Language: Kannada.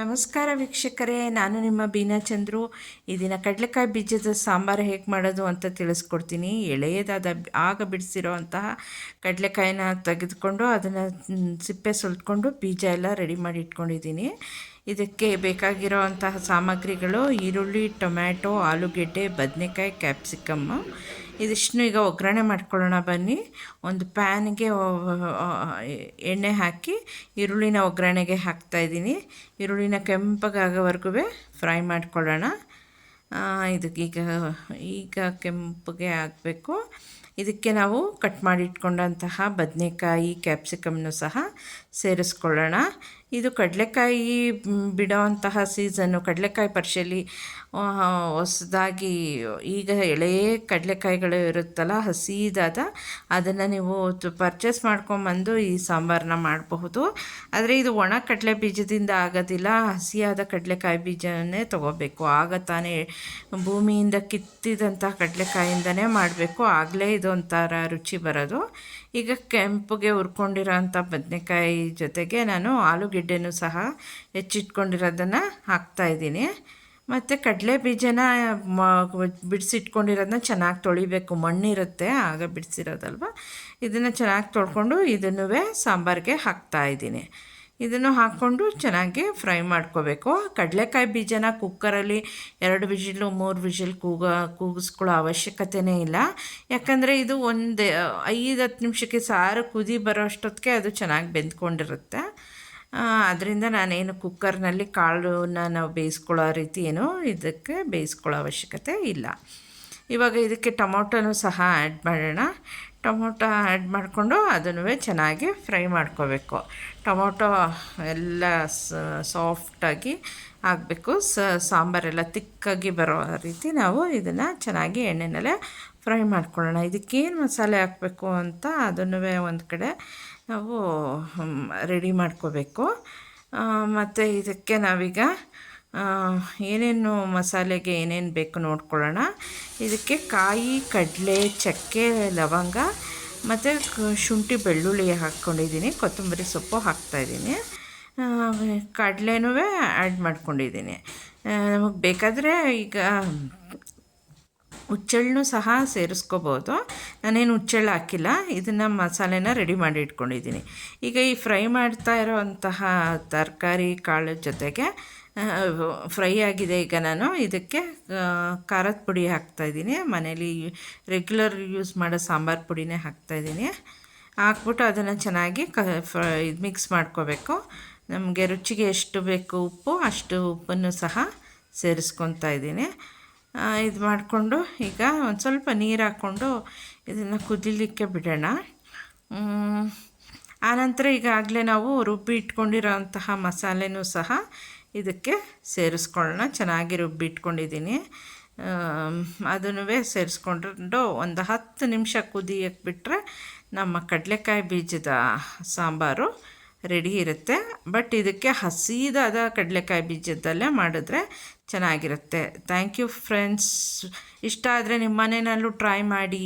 ನಮಸ್ಕಾರ ವೀಕ್ಷಕರೇ, ನಾನು ನಿಮ್ಮ ಬೀನಾ ಚಂದ್ರು. ಈ ದಿನ ಕಡಲೆಕಾಯಿ ಬೀಜದ ಸಾಂಬಾರು ಹೇಗೆ ಮಾಡೋದು ಅಂತ ತಿಳಿಸ್ಕೊಡ್ತೀನಿ. ಎಳೆಯದಾದ ಆಗ ಬಿಡಿಸಿರೋ ಅಂತಹ ಕಡಲೆಕಾಯಿನ ತೆಗೆದುಕೊಂಡು ಅದನ್ನು ಸಿಪ್ಪೆ ಸುಲ್ಟ್ಕೊಂಡು ಬೀಜ ಎಲ್ಲ ರೆಡಿ ಮಾಡಿ ಇಟ್ಕೊಂಡಿದ್ದೀನಿ. ಇದಕ್ಕೆ ಬೇಕಾಗಿರೋ ಅಂತಹ ಸಾಮಗ್ರಿಗಳು: ಈರುಳ್ಳಿ, ಟೊಮ್ಯಾಟೊ, ಆಲೂಗೆಡ್ಡೆ, ಬದನೆಕಾಯಿ, ಕ್ಯಾಪ್ಸಿಕಮ್ಮು. ಇದಿಷ್ಟನ್ನು ಈಗ ಒಗ್ಗರಣೆ ಮಾಡ್ಕೊಳ್ಳೋಣ ಬನ್ನಿ. ಒಂದು ಪ್ಯಾನ್ಗೆ ಎಣ್ಣೆ ಹಾಕಿ ಈರುಳ್ಳಿನ ಒಗ್ಗರಣೆಗೆ ಹಾಕ್ತಾಯಿದ್ದೀನಿ. ಈರುಳ್ಳಿನ ಕೆಂಪಗಾಗೋವರೆಗೂ ಫ್ರೈ ಮಾಡ್ಕೊಳ್ಳೋಣ. ಈಗ ಕೆಂಪಗೆ ಆಗಬೇಕು. ಇದಕ್ಕೆ ನಾವು ಕಟ್ ಮಾಡಿ ಇಟ್ಕೊಂಡಂತಹ ಬದನೆಕಾಯಿ, ಕ್ಯಾಪ್ಸಿಕಮ್ನು ಸಹ ಸೇರಿಸ್ಕೊಳ್ಳೋಣ. ಇದು ಕಡಲೆಕಾಯಿ ಬಿಡೋವಂತಹ ಸೀಸನ್ನು. ಕಡಲೆಕಾಯಿ ಪರಿಷೆಯಲ್ಲಿ ಹೊಸದಾಗಿ ಈಗ ಎಳೆಯ ಕಡಲೆಕಾಯಿಗಳು ಇರುತ್ತಲ್ಲ, ಹಸಿದಾದ, ಅದನ್ನು ನೀವು ಪರ್ಚೇಸ್ ಮಾಡ್ಕೊಂಬಂದು ಈ ಸಾಂಬಾರನ್ನ ಮಾಡಬಹುದು. ಆದರೆ ಇದು ಒಣ ಕಡಲೆ ಬೀಜದಿಂದ ಆಗೋದಿಲ್ಲ, ಹಸಿಯಾದ ಕಡಲೆಕಾಯಿ ಬೀಜವನ್ನೇ ತೊಗೋಬೇಕು. ಆಗ ತಾನೇ ಭೂಮಿಯಿಂದ ಕಿತ್ತಿದಂಥ ಕಡಲೆಕಾಯಿಂದನೇ ಮಾಡಬೇಕು, ಆಗಲೇ ಇದೊಂಥರ ರುಚಿ ಬರೋದು. ಈಗ ಕೆಂಪುಗೆ ಹುರ್ಕೊಂಡಿರೋ ಅಂಥ ಬದನೆಕಾಯಿ ಜೊತೆಗೆ ನಾನು ಆಲೂಗೆಡ್ಡೆನೂ ಸಹ ಹೆಚ್ಚಿಟ್ಕೊಂಡಿರೋದನ್ನು ಹಾಕ್ತಾಯಿದ್ದೀನಿ. ಮತ್ತು ಕಡಲೆ ಬೀಜನ ಬಿಡಿಸಿಟ್ಕೊಂಡಿರೋದನ್ನ ಚೆನ್ನಾಗಿ ತೊಳಿಬೇಕು, ಮಣ್ಣಿರುತ್ತೆ ಆಗ ಬಿಡಿಸಿರೋದಲ್ವ. ಇದನ್ನು ಚೆನ್ನಾಗಿ ತೊಳ್ಕೊಂಡು ಇದನ್ನು ಸಾಂಬಾರಿಗೆ ಹಾಕ್ತಾಯಿದ್ದೀನಿ. ಇದನ್ನು ಹಾಕ್ಕೊಂಡು ಚೆನ್ನಾಗಿ ಫ್ರೈ ಮಾಡ್ಕೋಬೇಕು. ಕಡಲೆಕಾಯಿ ಬೀಜನ ಕುಕ್ಕರಲ್ಲಿ 2 ವಿಷಿಲು 3 ವಿಷಿಲ್ ಕೂಗಿಸ್ಕೊಳ್ಳೋ ಅವಶ್ಯಕತೆಯೇ ಇಲ್ಲ. ಯಾಕಂದರೆ ಇದು 5-10 ನಿಮಿಷಕ್ಕೆ ಸಾರು ಕುದಿ ಬರೋ ಅಷ್ಟೊತ್ತಿಗೆ ಅದು ಚೆನ್ನಾಗಿ ಬೆಂದ್ಕೊಂಡಿರುತ್ತೆ. ಅದರಿಂದ ನಾನೇನು ಕುಕ್ಕರ್ನಲ್ಲಿ ಕಾಳನ್ನ ನಾವು ಬೇಯಿಸ್ಕೊಳ್ಳೋ ರೀತಿ ಏನೂ ಇದಕ್ಕೆ ಬೇಯಿಸ್ಕೊಳ್ಳೋ ಅವಶ್ಯಕತೆ ಇಲ್ಲ. ಇವಾಗ ಇದಕ್ಕೆ ಟೊಮೊಟೊನೂ ಸಹ ಆ್ಯಡ್ ಮಾಡೋಣ. ಟೊಮೊಟೊ ಆ್ಯಡ್ ಮಾಡಿಕೊಂಡು ಅದನ್ನು ಚೆನ್ನಾಗಿ ಫ್ರೈ ಮಾಡ್ಕೋಬೇಕು. ಟೊಮೊಟೊ ಎಲ್ಲ ಸಾಫ್ಟಾಗಿ ಆಗಬೇಕು. ಸಾಂಬಾರೆಲ್ಲ ತಿಕ್ಕಾಗಿ ಬರೋ ರೀತಿ ನಾವು ಇದನ್ನು ಚೆನ್ನಾಗಿ ಎಣ್ಣೆನಲ್ಲೇ ಫ್ರೈ ಮಾಡ್ಕೊಳ್ಳೋಣ. ಇದಕ್ಕೇನು ಮಸಾಲೆ ಹಾಕಬೇಕು ಅಂತ ಅದನ್ನು ಒಂದು ಕಡೆ ನಾವು ರೆಡಿ ಮಾಡ್ಕೋಬೇಕು. ಮತ್ತು ಇದಕ್ಕೆ ನಾವೀಗ ಏನೇನು ಮಸಾಲೆಗೆ ಏನೇನು ಬೇಕು ನೋಡ್ಕೊಳ್ಳೋಣ. ಇದಕ್ಕೆ ಕಾಯಿ, ಕಡಲೆ, ಚಕ್ಕೆ, ಲವಂಗ ಮತ್ತು ಶುಂಠಿ, ಬೆಳ್ಳುಳ್ಳಿ ಹಾಕ್ಕೊಂಡಿದ್ದೀನಿ. ಕೊತ್ತಂಬರಿ ಸೊಪ್ಪು ಹಾಕ್ತಾಯಿದ್ದೀನಿ. ಕಡಲೆನೂ ಆ್ಯಡ್ ಮಾಡ್ಕೊಂಡಿದ್ದೀನಿ. ನಮಗೆ ಬೇಕಾದರೆ ಈಗ ಹುಚ್ಚೆಳ್ಳನ್ನು ಸಹ ಸೇರಿಸ್ಕೋಬೋದು. ನಾನೇನು ಹುಚ್ಚೆಳ್ಳು ಹಾಕಿಲ್ಲ. ಇದನ್ನು ಮಸಾಲೆನ ರೆಡಿ ಮಾಡಿ ಇಟ್ಕೊಂಡಿದ್ದೀನಿ. ಈಗ ಈ ಫ್ರೈ ಮಾಡ್ತಾ ಇರೋವಂತಹ ತರಕಾರಿ ಕಾಳು ಜೊತೆಗೆ ಫ್ರೈ ಆಗಿದೆ. ಈಗ ನಾನು ಇದಕ್ಕೆ ಖಾರದ ಪುಡಿ ಹಾಕ್ತಾಯಿದ್ದೀನಿ. ಮನೇಲಿ ರೆಗ್ಯುಲರ್ ಯೂಸ್ ಮಾಡೋ ಸಾಂಬಾರು ಪುಡಿನೇ ಹಾಕ್ತಾಯಿದ್ದೀನಿ. ಹಾಕ್ಬಿಟ್ಟು ಅದನ್ನು ಚೆನ್ನಾಗಿ ಮಿಕ್ಸ್ ಮಾಡ್ಕೋಬೇಕು. ನಮಗೆ ರುಚಿಗೆ ಎಷ್ಟು ಬೇಕು ಉಪ್ಪು, ಅಷ್ಟು ಉಪ್ಪನ್ನು ಸಹ ಸೇರಿಸ್ಕೊತಾ ಇದ್ದೀನಿ. ಇದು ಮಾಡಿಕೊಂಡು ಈಗ ಒಂದು ಸ್ವಲ್ಪ ನೀರು ಹಾಕ್ಕೊಂಡು ಇದನ್ನು ಕುದಿಲಿಕ್ಕೆ ಬಿಡೋಣ. ಆನಂತರ ಈಗಾಗಲೇ ನಾವು ರುಬ್ಬಿ ಇಟ್ಕೊಂಡಿರೋ ಅಂತಹ ಮಸಾಲೆನೂ ಸಹ ಇದಕ್ಕೆ ಸೇರಿಸ್ಕೊಳ್ಳೋಣ. ಚೆನ್ನಾಗಿ ರುಬ್ಬಿ ಇಟ್ಕೊಂಡಿದ್ದೀನಿ. ಅದನ್ನು ಸೇರಿಸ್ಕೊಂಡು ಒಂದು 10 ನಿಮಿಷ ಕುದಿಯಕ್ಕೆ ಬಿಟ್ಟರೆ ನಮ್ಮ ಕಡಲೆಕಾಯಿ ಬೀಜದ ಸಾಂಬಾರು ರೆಡಿ ಇರುತ್ತೆ. ಬಟ್ ಇದಕ್ಕೆ ಹಸಿದಾದ ಕಡಲೆಕಾಯಿ ಬೀಜದಲ್ಲೇ ಮಾಡಿದ್ರೆ ಚೆನ್ನಾಗಿರುತ್ತೆ. Thank you friends. ಇಷ್ಟ ಆದರೆ ನಿಮ್ಮ ಮನೆಯಲ್ಲೂ ಟ್ರೈ ಮಾಡಿ.